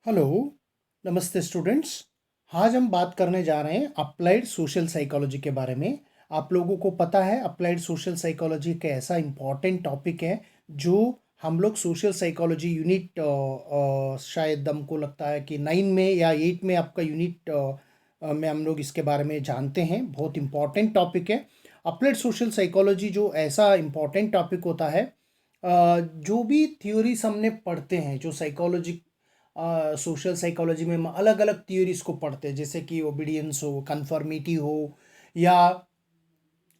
Hello, नमस्ते students. आज हम बात करने जा रहे हैं अप्लाइड सोशल साइकोलॉजी के बारे में। आप लोगों को पता है अप्लाइड सोशल साइकोलॉजी का ऐसा इम्पॉर्टेंट टॉपिक है जो हम लोग सोशल साइकोलॉजी यूनिट शायद हमको लगता है कि 9 में या 8 में आपका यूनिट में हम लोग इसके बारे में जानते हैं। बहुत इम्पॉर्टेंट टॉपिक है अप्लाइड सोशल साइकोलॉजी। जो ऐसा इम्पॉर्टेंट टॉपिक होता है, जो भी थ्योरीज हमने पढ़ते हैं, जो साइकोलॉजी सोशल साइकोलॉजी में हम अलग अलग थियोरीज को पढ़ते हैं, जैसे कि ओबीडियंस हो, कंफर्मिटी हो, या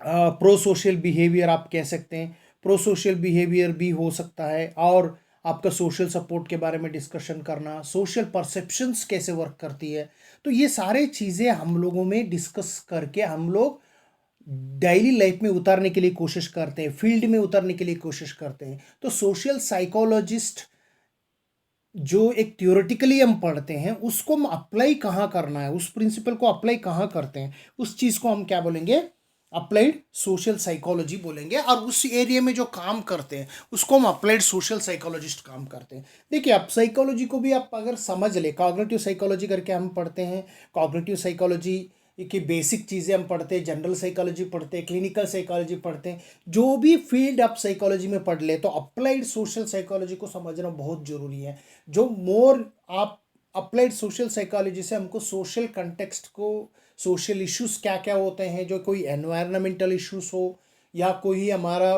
प्रो सोशल बिहेवियर आप कह सकते हैं। प्रो सोशल बिहेवियर भी हो सकता है। और आपका सोशल सपोर्ट के बारे में डिस्कशन करना, सोशल परसेप्शंस कैसे वर्क करती है। तो ये सारे चीज़ें हम लोगों में डिस्कस करके हम लोग डेली लाइफ में उतारने के लिए कोशिश करते हैं, फील्ड में उतारने के लिए कोशिश करते हैं। तो सोशल साइकोलॉजिस्ट जो एक थियोरेटिकली हम पढ़ते हैं, उसको हम अप्लाई कहाँ करना है, उस प्रिंसिपल को अप्लाई कहाँ करते हैं, उस चीज़ को हम क्या बोलेंगे, अप्लाइड सोशल साइकोलॉजी बोलेंगे। और उस एरिया में जो काम करते हैं उसको हम अप्लाइड सोशल साइकोलॉजिस्ट काम करते हैं। देखिए, आप साइकोलॉजी को भी आप अगर समझ ले, कॉग्निटिव साइकोलॉजी करके हम पढ़ते हैं। कॉग्निटिव साइकोलॉजी की बेसिक चीज़ें हम पढ़ते हैं, जनरल साइकोलॉजी पढ़ते हैं, क्लिनिकल साइकोलॉजी पढ़ते हैं। जो भी फील्ड आप साइकोलॉजी में पढ़ ले, तो अप्लाइड सोशल साइकोलॉजी को समझना बहुत ज़रूरी है। जो मोर आप अप्लाइड सोशल साइकोलॉजी से हमको सोशल कंटेक्स्ट को, सोशल इश्यूज क्या क्या होते हैं, जो कोई एनवायरमेंटल इश्यूज हो या कोई हमारा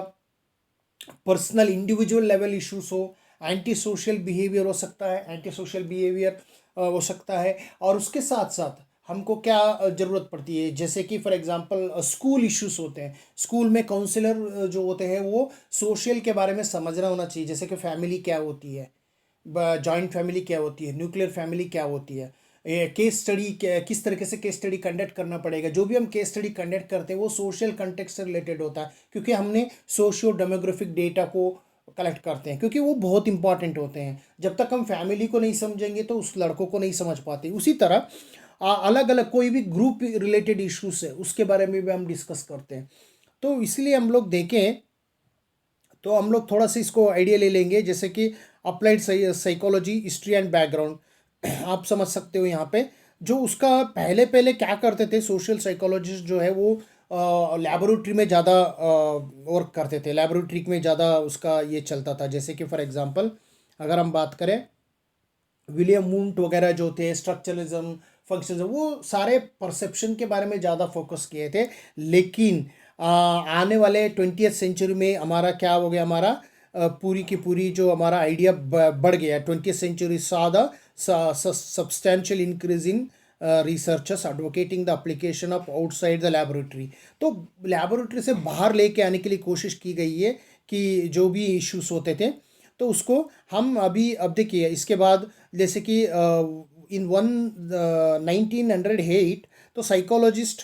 पर्सनल इंडिविजुअल लेवल इश्यूज हो, एंटी सोशल बिहेवियर हो सकता है, एंटी सोशल बिहेवियर हो सकता है। और उसके साथ साथ हमको क्या ज़रूरत पड़ती है, जैसे कि फॉर एग्जांपल स्कूल इश्यूज होते हैं। स्कूल में काउंसलर जो होते हैं वो सोशल के बारे में समझना होना चाहिए, जैसे कि फैमिली क्या होती है, जॉइंट फैमिली क्या होती है, न्यूक्लियर फैमिली क्या होती है, केस स्टडी किस तरीके से केस स्टडी कंडक्ट करना पड़ेगा। जो भी हम केस स्टडी कंडक्ट करते हैं वो सोशल कंटेक्स्ट से रिलेटेड होता है, क्योंकि हमने सोशियो डेमोग्राफिक डेटा को कलेक्ट करते हैं, क्योंकि वो बहुत इंपॉर्टेंट होते हैं। जब तक हम फैमिली को नहीं समझेंगे तो उस लड़कों को नहीं समझ पाते। उसी तरह अलग अलग कोई भी ग्रुप रिलेटेड इश्यूज है उसके बारे में भी हम डिस्कस करते हैं। तो इसलिए हम लोग देखें तो हम लोग थोड़ा सा इसको आइडिया ले लेंगे, जैसे कि applied psychology history and background आप समझ सकते हो यहाँ पे। जो उसका पहले पहले क्या करते थे सोशल साइकोलॉजिस्ट जो है वो लेबोरेटरी में ज़्यादा वर्क करते थे, लेबोरेटरी में ज़्यादा उसका ये चलता था। जैसे कि फॉर एग्जांपल अगर हम बात करें, विलियम वुंट वगैरह जो थे, स्ट्रक्चरलिज्म, फंक्शनलिज्म, वो सारे परसेप्शन के बारे में ज़्यादा फोकस किए थे। लेकिन आने वाले 20th सेंचुरी में हमारा क्या हो गया, हमारा पूरी की पूरी जो हमारा आइडिया बढ़ गया। 20th century saw the substantial increase in researchers advocating the application of outside the laboratory। तो लेबोरेटरी से बाहर लेके आने के लिए कोशिश की गई है कि जो भी इश्यूज होते थे तो उसको हम अभी अब देखिए इसके बाद, जैसे कि इन 1908 तो psychologist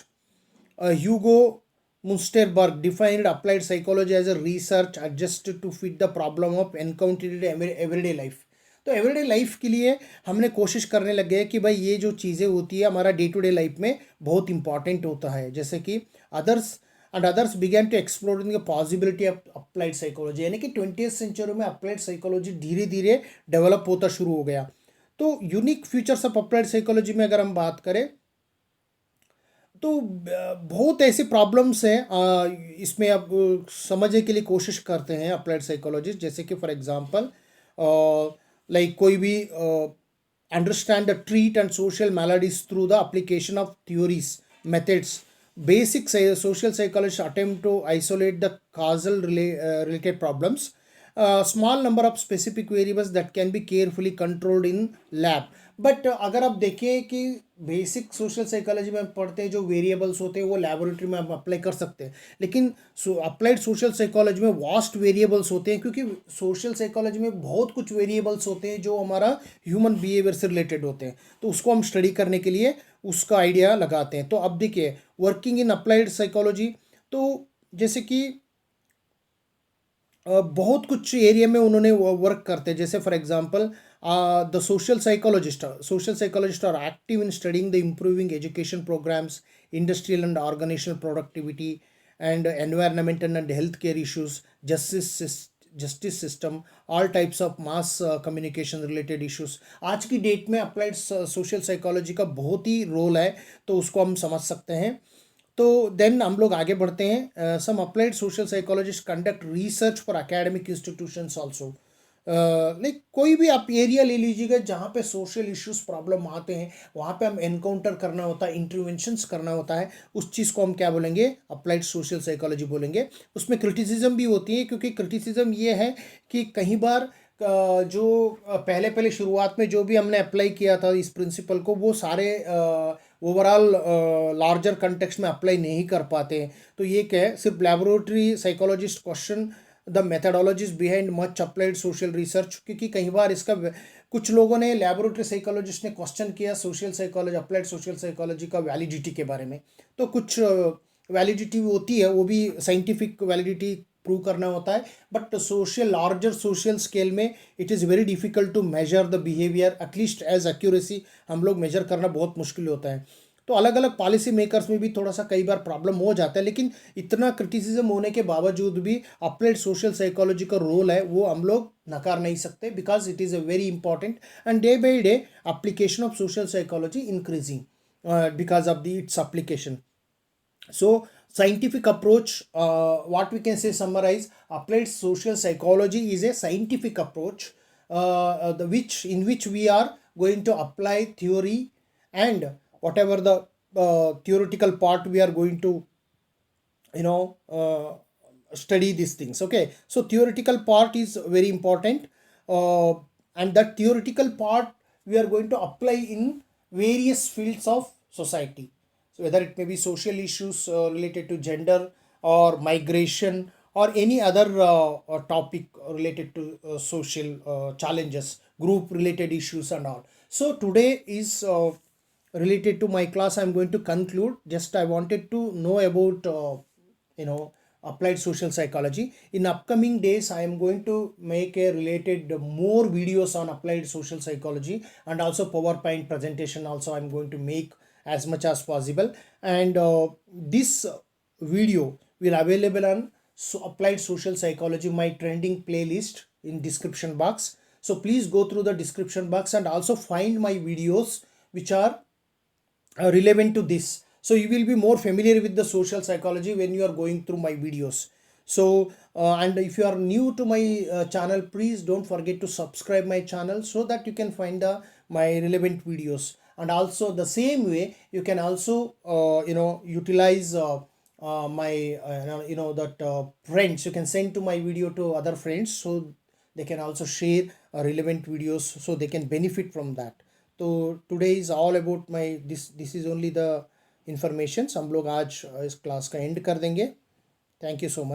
Hugo Munsterberg defined applied psychology as a research adjust to fit the problem of encountered everyday life. तो एवरीडे लाइफ के लिए हमने कोशिश करने लग गए कि भाई ये जो चीज़ें होती है हमारा डे टू डे लाइफ में बहुत इंपॉर्टेंट होता है। जैसे कि others began to explore the possibility of applied psychology, यानी कि 20th सेंचुरी में अप्लाइड साइकोलॉजी धीरे धीरे डेवलप होता शुरू हो गया। तो unique features of applied psychology में अगर हम बात करें तो बहुत ऐसे प्रॉब्लम्स हैं इसमें। अब समझने के लिए कोशिश करते हैं अप्लाइड साइकोलॉजिस्ट, जैसे कि फॉर एग्जांपल लाइक कोई भी understand the treat and social maladies through the application of theories methods. Basic social psychologists attempt to isolate the causal related problems. Small number of specific variables that can be carefully controlled in lab। But अगर आप देखें कि basic social psychology में पढ़ते हैं जो variables होते हैं वो लेबोरेटरी में आप अप्लाई कर सकते हैं, लेकिन अप्लाइड सोशल साइकोलॉजी में वास्ट वेरिएबल्स होते हैं, क्योंकि सोशल साइकोलॉजी में बहुत कुछ वेरिएबल्स होते हैं जो हमारा ह्यूमन बिहेवियर से रिलेटेड होते हैं। तो उसको हम स्टडी करने के लिए उसका आइडिया लगाते हैं। तो अब देखिए वर्किंग इन अप्लाइड साइकोलॉजी, तो जैसे कि बहुत कुछ एरिया में उन्होंने वर्क करते हैं। जैसे for example the social psychologist are active in studying the improving education programs, industrial and organizational productivity, and environmental and health care issues, justice justice system, all types of mass communication related issues. आज की date में applied social psychology का बहुत ही role है, तो उसको हम समझ सकते हैं। तो देन हम लोग आगे बढ़ते हैं। Some applied social psychologists conduct research for academic institutions also. Like कोई भी आप एरिया ले लीजिएगा जहाँ पे सोशल इश्यूज प्रॉब्लम आते हैं, वहाँ पे हम एनकाउंटर करना होता है, इंटरवेंशंस करना होता है, उस चीज़ को हम क्या बोलेंगे, अप्लाइड सोशल साइकोलॉजी बोलेंगे। उसमें क्रिटिसिज्म भी होती है, क्योंकि क्रिटिसिज्म ये है कि कई बार जो पहले पहले शुरुआत में जो भी हमने अप्लाई किया था इस प्रिंसिपल को, वो सारे ओवरऑल लार्जर कंटेक्स्ट में अप्लाई नहीं कर पाते हैं। तो ये क्या है, सिर्फ laboratory psychologist question the methodologies behind much applied social research, क्योंकि कई बार इसका कुछ लोगों ने, लेबोरेटरी साइकोलॉजिस्ट ने क्वेश्चन किया social psychology, applied social psychology का वैलिडिटी के बारे में। तो कुछ वैलिडिटी होती है, वो भी साइंटिफिक वैलिडिटी प्रूव करना होता है, but social larger social scale में it is very difficult to measure the behaviour, at least as accuracy हम लोग मेजर करना बहुत मुश्किल होता है। तो अलग अलग पॉलिसी मेकर्स में भी थोड़ा सा कई बार प्रॉब्लम हो जाता है, लेकिन इतना क्रिटिसिज्म होने के बावजूद भी अप्लाइड सोशल साइकोलॉजी का रोल है वो हम लोग नकार नहीं सकते, because it is a very important and day by day application of social psychology increasing because of its application. So scientific approach, what we can say, summarize, applied social psychology is a scientific approach, in which we are going to apply theory, and whatever the theoretical part we are going to, you know, study these things. Okay, so theoretical part is very important, uh, and that theoretical part we are going to apply in various fields of society. So whether it may be social issues related to gender or migration or any other topic related to social challenges, group related issues and all. So today is related to my class. I'm going to conclude. Just I wanted to know about you know applied social psychology. In upcoming days I am going to make a related more videos on applied social psychology, and also PowerPoint presentation also I'm going to make as much as possible. And this video will available on applied social psychology, my trending playlist in description box. So please go through the description box and also find my videos which are relevant to this, so you will be more familiar with the social psychology when you are going through my videos. So and if you are new to my channel, please don't forget to subscribe my channel so that you can find the my relevant videos. And also the same way you can also utilize my that friends, you can send to my video to other friends, so they can also share relevant videos, so they can benefit from that. तो today is all about my this is only the information. हम लोग आज इस class का and कर देंगे। Thank you so much.